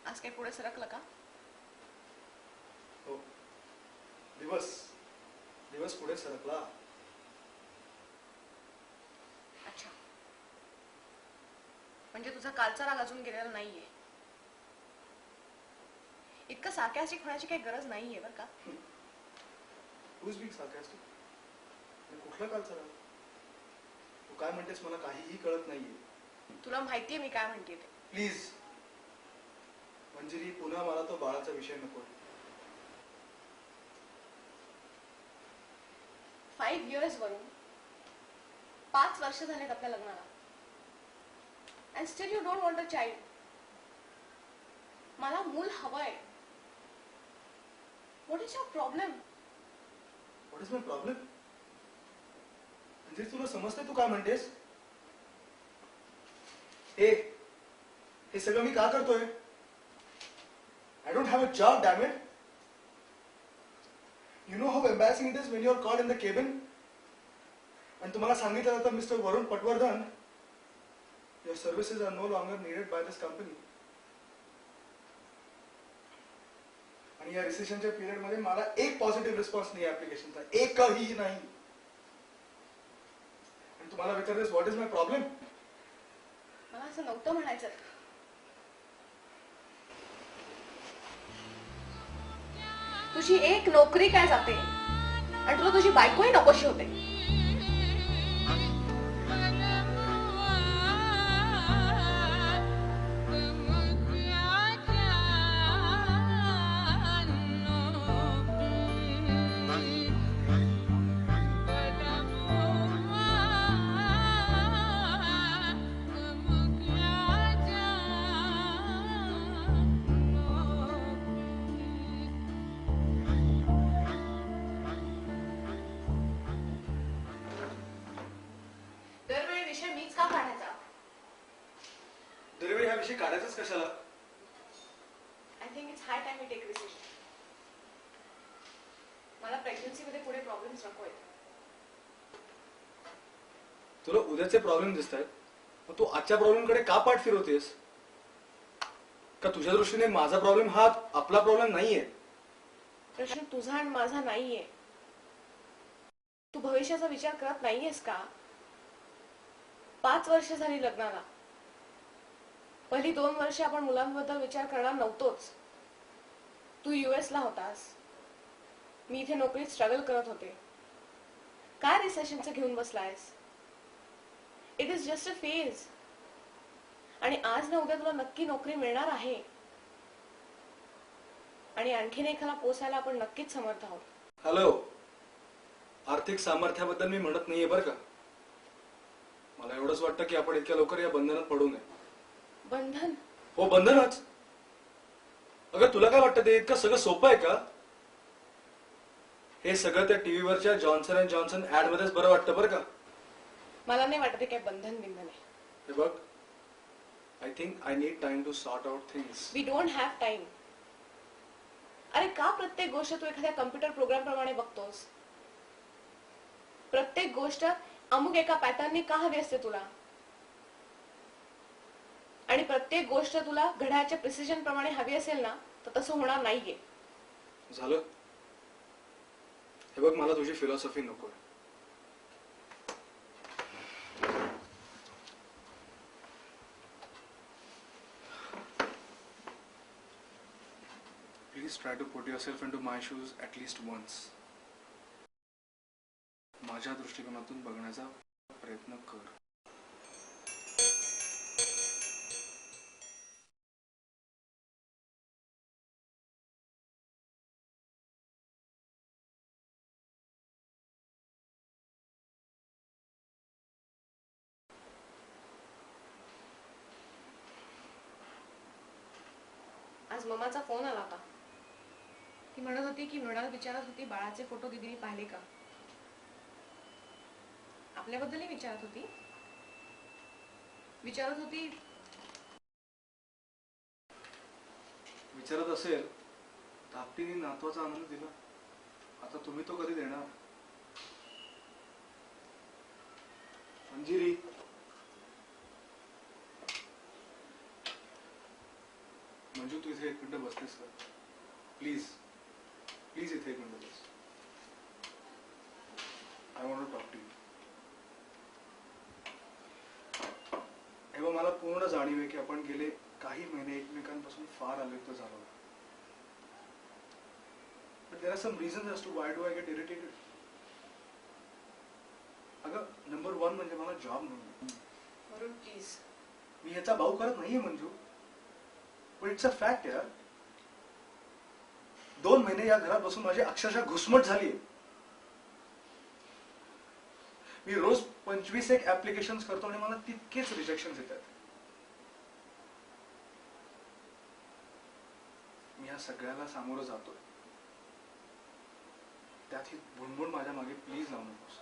आज काही पुढे सरकलं का? हो, दिवस दिवस पुढे सरकला. अच्छा, म्हणजे तुझा कालचा राग अजून गेलेला नाहीये. इतकं सार्कॅस्टिक होण्याची काही गरज नाहीये बरं का. Who's being sarcastic? कुठला कालचा राग? तू काय म्हणतेस मला काहीही कळत नाहीये. तुला माहितीये मी काय म्हणते ते. प्लीज मंजिरी, पुन्हा मला तो बाळाचा विषय नको. 5 years वरून 5 वर्ष झालेत आपल्या लग्नाला. And still you don't want a child. मला मूल हवंय. What is your problem? What is my problem? Manjiri, तुला समजतंय तू काय म्हणतेस? हे सगळं मी का करतोय? I don't have a job, damn it. You know how embarrassing it is when you're caught in the cabin? आणि तुम्हाला सांगितलं जातं, mister Varun Patwardhan, your services are no longer needed by this company. आणि या रिसेशनच्या पिरियड मध्ये मला एक positive response नाही ऍप्लिकेशनचा, एकही नाही. आणि तुम्हाला विचारतेस व्हॉट इज माय प्रॉब्लेम? मला असं नव्हतं म्हणायचं. तुझी एक नोकरी काय जाते आणि तुला तुझी बायकोही नकोशी होते. दरवेळी हा विषय काढायचाच कशाला? I think it's high time we take decision. मला प्रेग्नन्सी मध्ये पुढे प्रॉब्लेम्स नको आहेत. तुला उद्याचे प्रॉब्लेम दिसतायत, मग तू आजच्या प्रॉब्लेम कडे का पाठ फिरवतेस? का तुझ्या दृष्टीने माझा प्रॉब्लेम हा आपला प्रॉब्लेम नाहीये? प्रश्न तुझा आणि माझा नाहीये. तू भविष्याचा विचार करत नाहीयेस का? 5 वर्ष झाली लग्नाला. पहिली 2 वर्ष आपण मुलांबद्दल विचार करणार नव्हतोच. तू US ला होतास, मी इथे नोकरीत स्ट्रगल करत होते. काय रिसेशनचं घेऊन बसलायस? It is just a phase. आणि आज ना उद्या तुला नक्की नोकरी मिळणार आहे. आणि आणखीन एखादा पोसायला आपण नक्कीच समर्थ आहोत. हॅलो, आर्थिक सामर्थ्याबद्दल मी म्हणत नाहीये बरं का. मला एवढंच वाटतं की आपण इतक्या लवकर या बंधनात पडू नये. बंधन? हो, बंधनच. अगं, तुला काय वाटतं ते इतकं सगळं सोपं आहे का? हे सगळं त्या टीव्हीवरच्या जॉन्सन अँड जॉन्सन ऍड मध्येच बरं वाटतं बरं का. मला नाही वाटत काय बंधन बिंधन आहे. हे बघ, I think I need time to sort out things. We don't have time. अरे, का प्रत्येक गोष्ट तू एखाद्या कम्प्युटर प्रोग्राम प्रमाणे बघतोस? प्रत्येक गोष्ट अमुक एका पॅटर्ननी का हवी असते तुला? आणि प्रत्येक गोष्ट तुला घड्याळाच्या प्रिसिजन प्रमाणे हवी असेल ना, तर तसं होणार नाहीये. झालं? हे बघ, मला तुझी फिलॉसॉफी नको. Please try to put yourself into my shoes at least once. माझ्या दृष्टिकोनातून बघण्याचा प्रयत्न कर. आज मम्माचा फोन आला होता. ती म्हणत होती की मृणाल विचारत होती बाळाचे फोटो दीदीने पाहिले का. आपल्याबद्दलही विचारत होती. विचारत असेल तर आपटीने नातवाचा आनंद दिला. आता तुम्ही तो कधी देणार? मंजिरी, मंजू तू इथे एक मिनिट बसतेस का? प्लीज प्लीज इथे एक मिनिट बस. I want to talk to you. हे बघ, मला पूर्ण जाणीव आहे की आपण गेले काही महिने एकमेकांपासून फार अलिप्त झालो. But there are some reasons as to why do I get irritated. अगं, नंबर 1 म्हणजे मला जॉब नाही. वरुण प्लीज. मी ह्याचा भाऊ करत नाहीये मंजू, पण इट्स अ फॅक्ट यार. 2 महिने या घरात बसून माझी अक्षरशः घुसमट झाली. मी रोज 25 एक ऍप्लिकेशन करतो आणि मला तितकेच रिजेक्शन येतात. मी या सगळ्याला सामोरं जातोय. त्यात ही भुणभुण माझ्या मागे प्लीज लावू नकोस.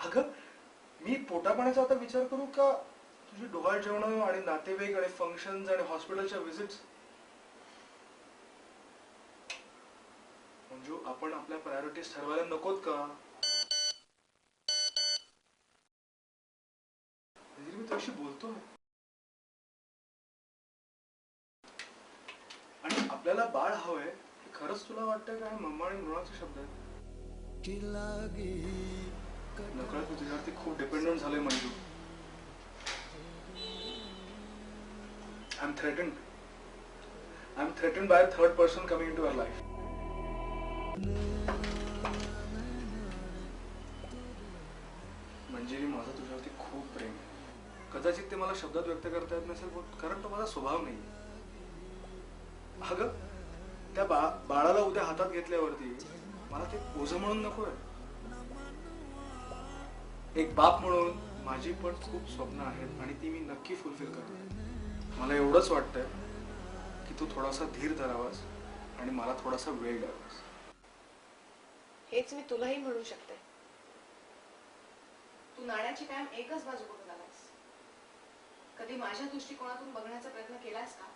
अगं, मी पोटापाण्याचा आता विचार करू का तुझी डोहाळ जेवण आणि नातेवाईक आणि फंक्शन्स आणि हॉस्पिटलच्या व्हिजिट्स? म्हणजे आपण आपल्या प्रायोरिटीज ठरवायला नकोत का? मी तुझ्याशी बोलतोय आणि आपल्याला बाळ हवंय हे खरंच तुला वाटतंय का? हे मम्मा आणि मृणाचे शब्द आहेत. नकळत मी तुझ्यावरती खूप डिपेंडंट झालोय Manju. I'm threatened by a third person coming into our life. Manjiri, माझं तुझ्यावरती खूप प्रेम आहे. कदाचित ते मला शब्दात व्यक्त करता येत नसेल, कारण तो माझा स्वभाव नाही. अगं, त्या बाळाला उद्या हातात घेतल्यावरती मला ते ओझं म्हणून नकोय. एक बाप म्हणून माझी पण खूप स्वप्न आहेत आणि ती मी नक्की फुलफिल करणार. मला एवढंच वाटतंय की तू थोडासा धीर धरावास आणि मला थोडासा वेळ द्यावास. हेच मी तुलाही म्हणू शकते. तू नाण्याची कायम एकच बाजू बघत आलास. कधी माझ्या दृष्टिकोनातून बघण्याचा प्रयत्न केलास का?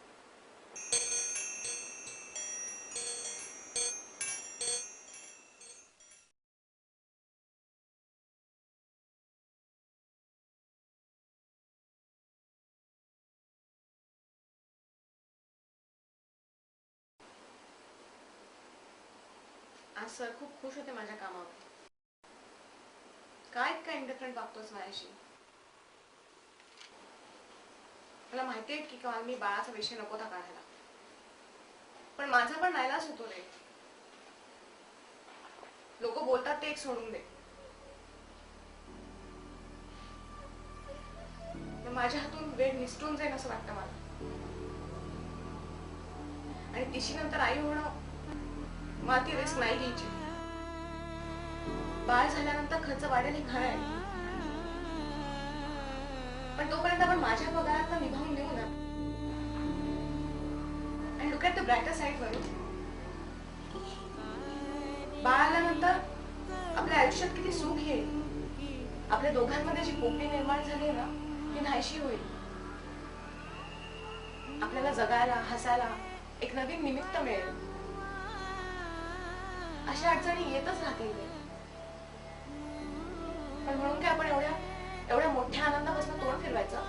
आज सर खूप खुश होते माझ्या कामावर. काय इतका इंडिफरंट वागतोस माझ्याशी? मला माहिती आहे की काल मी बाळाचा विषय नकोता काढायला, पण माझा पण नाईलाज होतो रे. लोक बोलतात ते एक सोडून दे. माझ्या हातून वेळ निसटून जाईल असं वाटतं मला. आणि तिची नंतर आई होणं मला ती रिस्क नाही घ्यायची. बाळ झाल्यानंतर खर्च वाढेल हे खरं आहे, पण तोपर्यंत आपण माझ्या पगारात निभावून देऊ ना. आणि look at the brighter side वरून, बाळ आल्यानंतर आपल्या आयुष्यात किती सुख येईल. आपल्या दोघांमध्ये जी पोकळी निर्माण झाली ना ती नाहीशी होईल. आपल्याला जगायला, हसायला एक नवीन निमित्त मिळेल. अशा अडचणी येतच राहतील, पण म्हणून काय आपण एवढ्या मोठ्या आनंदापासून तोंड फिरवायचं?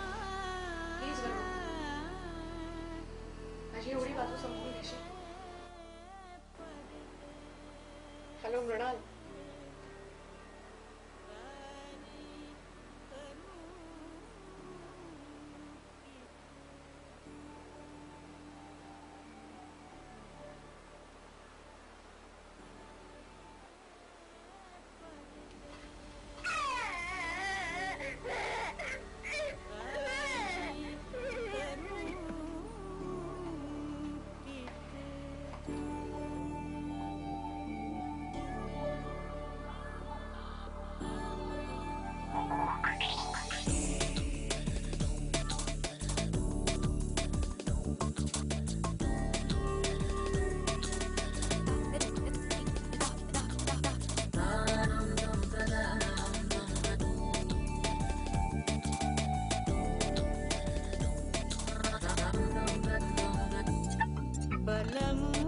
प्लीज वरुण, माझी एवढी बाजू समजून घेशील? हॅलो मृणाल. बलम